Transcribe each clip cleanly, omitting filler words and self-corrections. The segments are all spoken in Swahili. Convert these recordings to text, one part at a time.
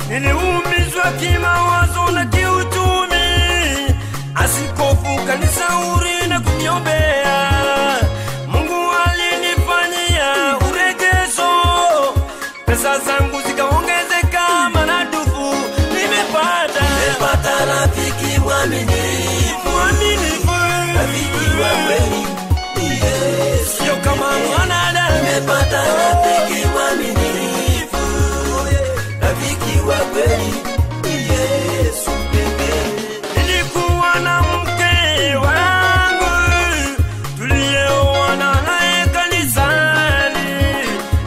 niliumizwa kimawazo na kiuchumi, askofu kanishauri na kuniombea. Mungu alinifanyia urejesho, pesa zangu zikaongezeka maradufu. Nimepata rafiki mwaminifu, rafiki wa kweli, sio kama mwanadamu. Nimepata rafiki mwaminifu, rafiki wa kweli, Yesu pekee. Nilikuwa na mke wangu tulioana naye kanisani,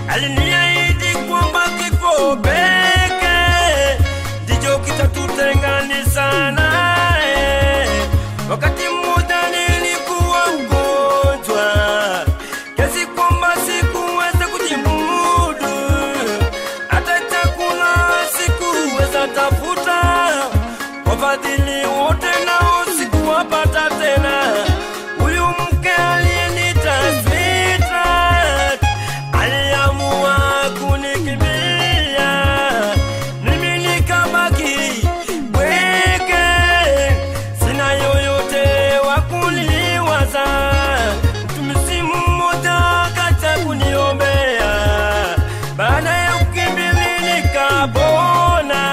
aliniahidi kwamba kifo pekee ndicho kitatutenganisha naye. Wakati mmoja nilikuwa mgonjwa kiasi kwamba sikuweza kujimudu, hata chakula sikuweza tafuta. Wafadhili wote nao sikuwapata tena. Huyu mke aliyeniita sweetheart aliamua kunikimbia, mimi nikabaki pweke, sina yoyote wa kuniwaza. Mtumishi mmoja akaja kuniombea, baada ya kukimbili nikapona.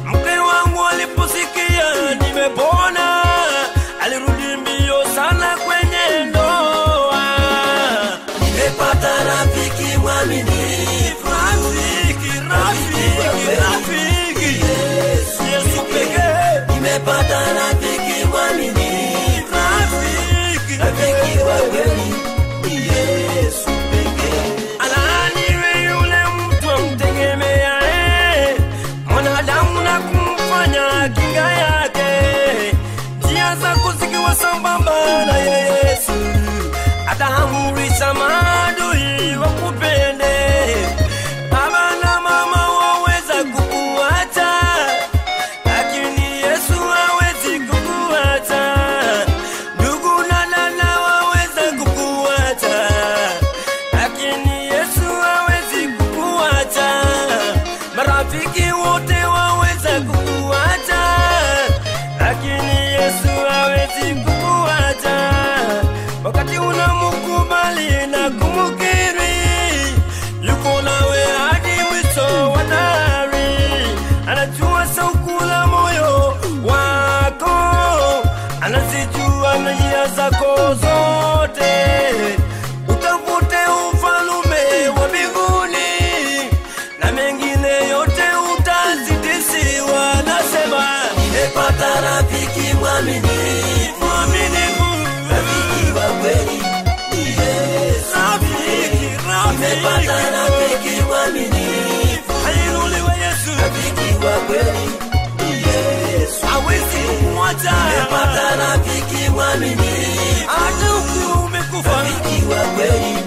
Mke wangu aliposikia nimepona, alirudi mbio sana kwenye ndoa. Nimepata rafiki mwaminifu, rafiki Yesu pekee. Nimepata rafiki mwaminifu, rafiki wa kweli, Yesu pekee. Alaaniwe yule mtu amtegemea mwanadamu na kumfanya kinga yake, njia zako zikiwa sambamba na Yesu, ataamrisha maadui wakupende. Baba na mama waweza kukuacha, lakini Yesu hawezi kukuacha. Ndugu na dada waweza kukuacha, lakini Yesu hawezi kukuacha. Marafiki wote waweza kukuacha, lakini Yesu hawezi kukuacha. Wakati unamkubali na kumkiri, yuko nawe hadi mwisho wa dahari. Anajua shauku la moyo wako, anazijua njia zako zote. Utafute ufalme wa mbinguni na mengine yote utazidishiwa. Nasema nimepata rafiki mwaminifu, rafiki wa kweli, Yesu. Nimepata rafiki mwaminifu, rafiki wa kweli, Yesu. Hawezi kumwacha. Nimepata rafiki mwaminifu, hata ukiwa umekufa, rafiki wa kweli,